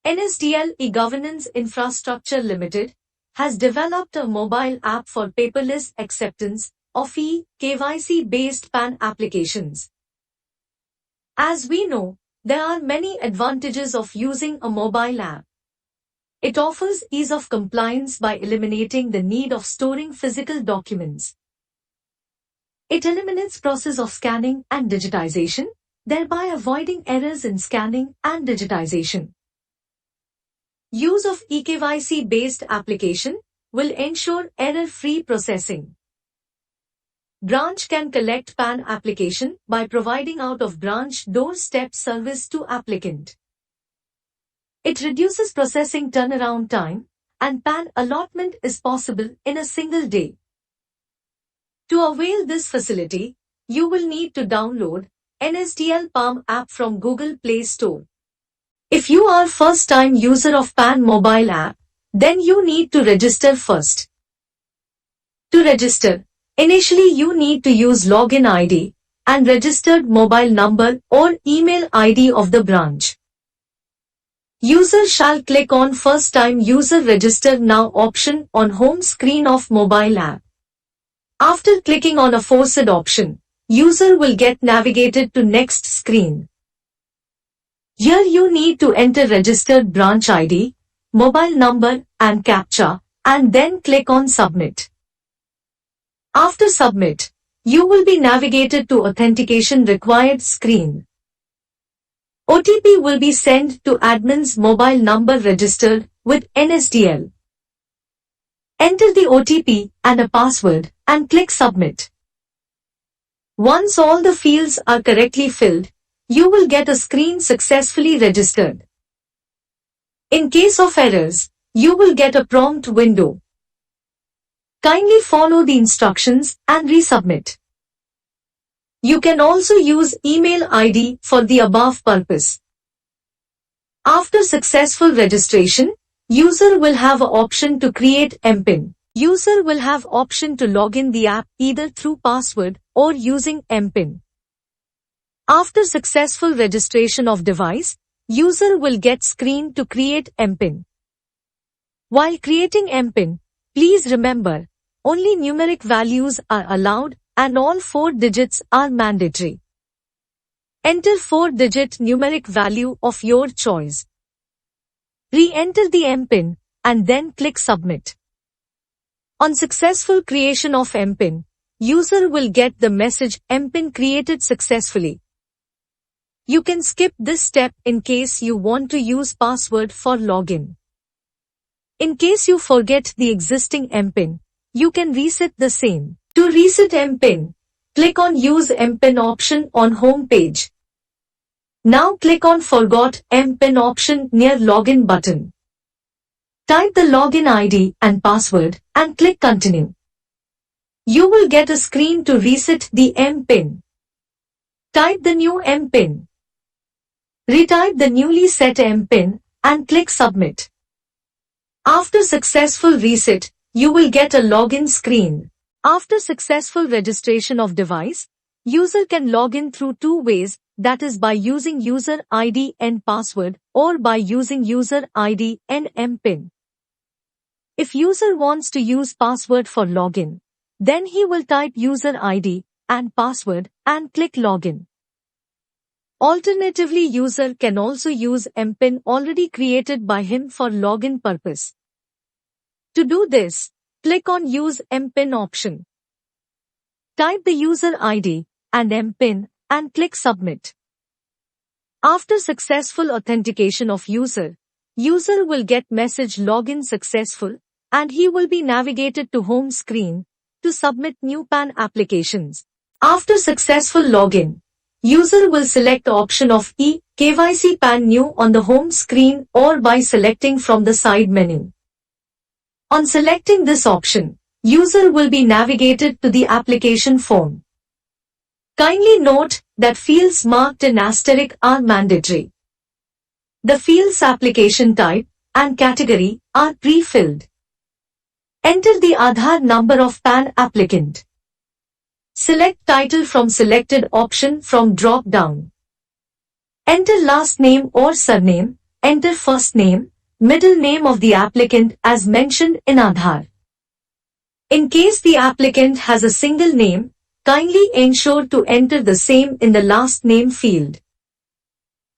NSDL E-Governance Infrastructure Limited has developed a mobile app for paperless acceptance of e-KYC-based PAN applications. As we know, there are many advantages of using a mobile app. It offers ease of compliance by eliminating the need of storing physical documents. It eliminates process of scanning and digitization, thereby avoiding errors in scanning and digitization. Use of eKYC-based application will ensure error-free processing. Branch can collect PAN application by providing out-of-branch doorstep service to applicant. It reduces processing turnaround time, and PAN allotment is possible in a single day. To avail this facility, you will need to download NSDL PAN app from Google Play Store. If you are first-time user of PAN mobile app, then you need to register first. To register, initially you need to use login ID and registered mobile number or email ID of the branch. User shall click on First Time User Register Now option on home screen of mobile app. After clicking on aforesaid option, user will get navigated to next screen. Here you need to enter registered branch ID, mobile number and CAPTCHA, and then click on Submit. After Submit, you will be navigated to Authentication Required screen. OTP will be sent to admin's mobile number registered with NSDL. Enter the OTP and a password and click Submit. Once all the fields are correctly filled, you will get a screen successfully registered. In case of errors, you will get a prompt window. Kindly follow the instructions and resubmit. You can also use email ID for the above purpose. After successful registration, user will have an option to create MPIN. User will have option to log in the app either through password or using MPIN. After successful registration of device, user will get screen to create MPIN. While creating MPIN, please remember, only numeric values are allowed and all 4 digits are mandatory. Enter 4-digit numeric value of your choice. Re-enter the MPIN and then click Submit. On successful creation of MPIN, user will get the message MPIN created successfully. You can skip this step in case you want to use password for login. In case you forget the existing MPIN, you can reset the same. To reset MPIN, click on Use MPIN option on home page. Now click on Forgot MPIN option near Login button. Type the login ID and password and click Continue. You will get a screen to reset the MPIN. Type the new MPIN. Retype the newly set MPIN and click Submit. After successful reset, you will get a login screen. After successful registration of device, user can log in through 2 ways, that is by using user ID and password or by using user ID and MPIN. If user wants to use password for login, then he will type user ID and password and click Login. Alternatively, user can also use MPIN already created by him for login purpose. To do this, click on Use MPIN option. Type the user ID and MPIN and click Submit. After successful authentication of user will get message Login successful and he will be navigated to home screen to submit new PAN applications. After successful login, user will select the option of e-KYC PAN New on the home screen or by selecting from the side menu. On selecting this option, user will be navigated to the application form. Kindly note that fields marked in asterisk are mandatory. The fields application type and category are pre-filled. Enter the Aadhaar number of PAN applicant. Select title from selected option from drop down. Enter last name or surname enter first name, middle name of the applicant as mentioned in Aadhaar. In case the applicant has a single name, kindly ensure to enter the same in the last name field.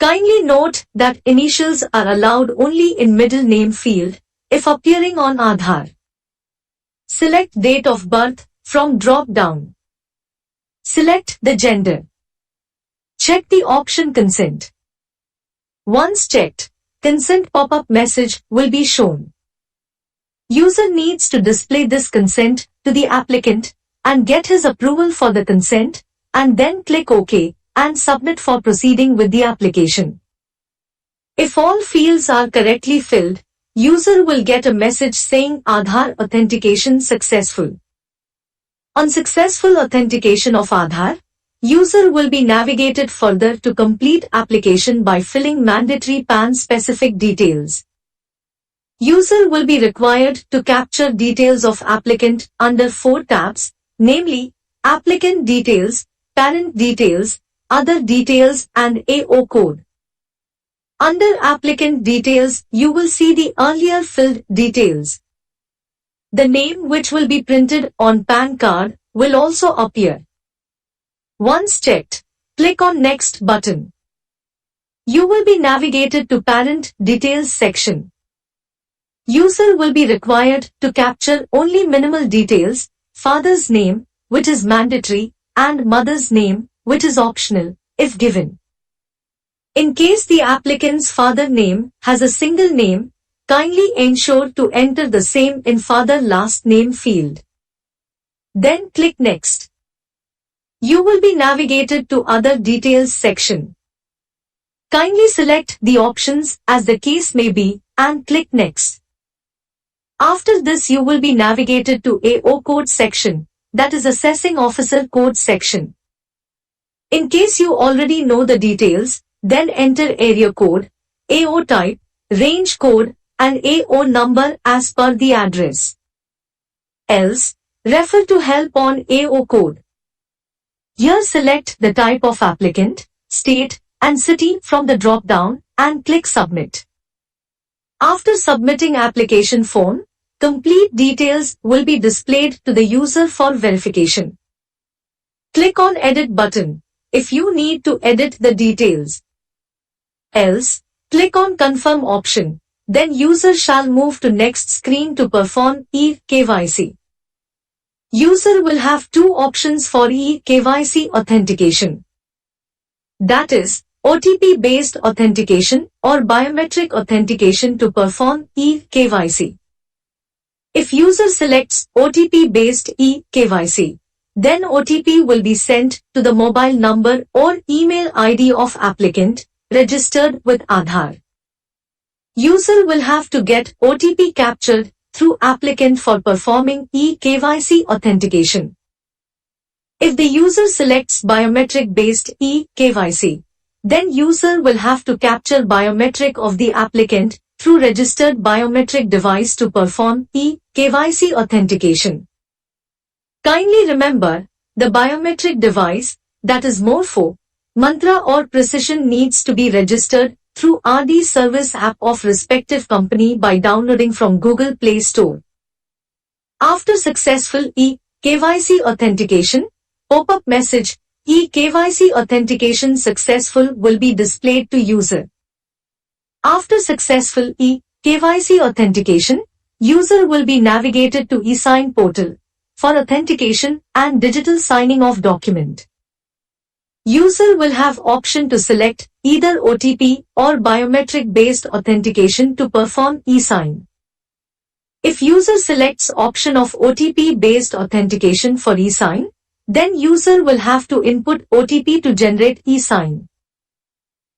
Kindly note that initials are allowed only in middle name field if appearing on Aadhaar. Select date of birth from drop-down. Select the gender. Check the option consent. Once checked, consent pop-up message will be shown. User needs to display this consent to the applicant and get his approval for the consent, and then click OK and submit for proceeding with the application. If all fields are correctly filled, user will get a message saying Aadhaar authentication successful. On successful authentication of Aadhaar, user will be navigated further to complete application by filling mandatory PAN-specific details. User will be required to capture details of applicant under 4 tabs, namely, applicant details, parent details, other details and AO code. Under applicant details, you will see the earlier filled details. The name which will be printed on PAN card will also appear. Once checked, click on Next button. You will be navigated to Parent Details section. User will be required to capture only minimal details, father's name, which is mandatory, and mother's name, which is optional, if given. In case the applicant's father name has a single name, kindly ensure to enter the same in father last name field. Then click Next. You will be navigated to Other Details section. Kindly select the options as the case may be and click Next. After this you will be navigated to AO code section, that is Assessing Officer code section. In case you already know the details, then enter area code, AO type, range code and AO number as per the address. Else, refer to help on AO code. Here select the type of applicant, state and city from the drop-down and click Submit. After submitting application form, complete details will be displayed to the user for verification. Click on Edit button if you need to edit the details. Else, click on Confirm option, then user shall move to next screen to perform e-KYC. User will have 2 options for e-KYC authentication. That is, OTP-based authentication or biometric authentication to perform e-KYC. If user selects OTP-based e-KYC, then OTP will be sent to the mobile number or email ID of applicant registered with Aadhaar. User will have to get OTP captured through applicant for performing e-KYC authentication. If the user selects biometric-based e-KYC, then user will have to capture biometric of the applicant through registered biometric device to perform e-KYC authentication. Kindly remember, the biometric device, that is Morpho, Mantra or Precision needs to be registered through RD Service app of respective company by downloading from Google Play Store. After successful e-KYC authentication, pop-up message, e-KYC authentication successful will be displayed to user. After successful e-KYC authentication, user will be navigated to eSign portal for authentication and digital signing of document. User will have option to select either OTP or biometric-based authentication to perform eSign. If user selects option of OTP-based authentication for eSign, then user will have to input OTP to generate eSign.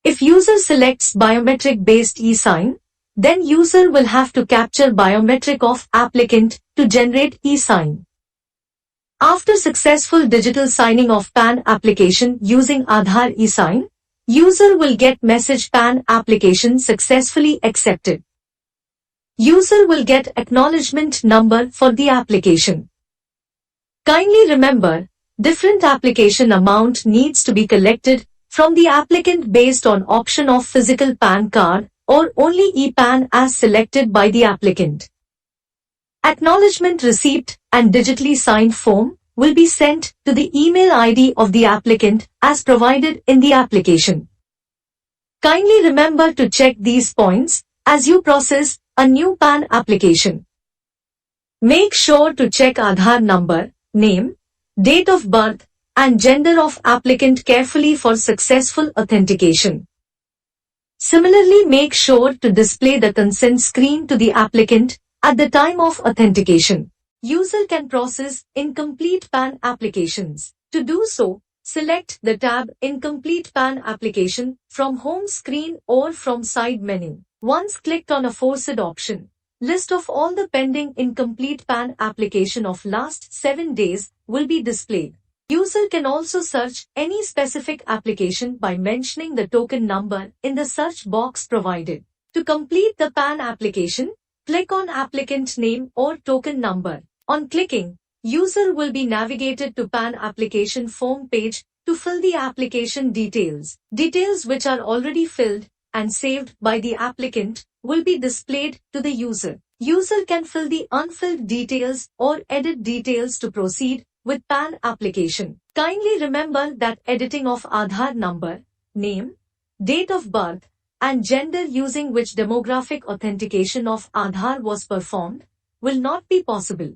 If user selects biometric-based eSign, then user will have to capture biometric of applicant to generate eSign. After successful digital signing of PAN application using Aadhaar eSign, user will get message PAN application successfully accepted. User will get acknowledgement number for the application. Kindly remember, different application amount needs to be collected from the applicant based on option of physical PAN card or only ePAN as selected by the applicant. Acknowledgement receipt and digitally signed form will be sent to the email ID of the applicant as provided in the application. Kindly remember to check these points as you process a new PAN application. Make sure to check Aadhaar number, name, date of birth, and gender of applicant carefully for successful authentication. Similarly, make sure to display the consent screen to the applicant at the time of authentication. User can process incomplete PAN applications. To do so, select the tab Incomplete PAN Application from home screen or from side menu. Once clicked on aforesaid option, list of all the pending incomplete PAN application of last 7 days will be displayed. User can also search any specific application by mentioning the token number in the search box provided. To complete the PAN application, click on applicant name or token number. On clicking, user will be navigated to PAN application form page to fill the application details. Details which are already filled and saved by the applicant will be displayed to the user. User can fill the unfilled details or edit details to proceed with PAN application. Kindly remember that editing of Aadhaar number, name, date of birth, and gender using which demographic authentication of Aadhaar was performed will not be possible.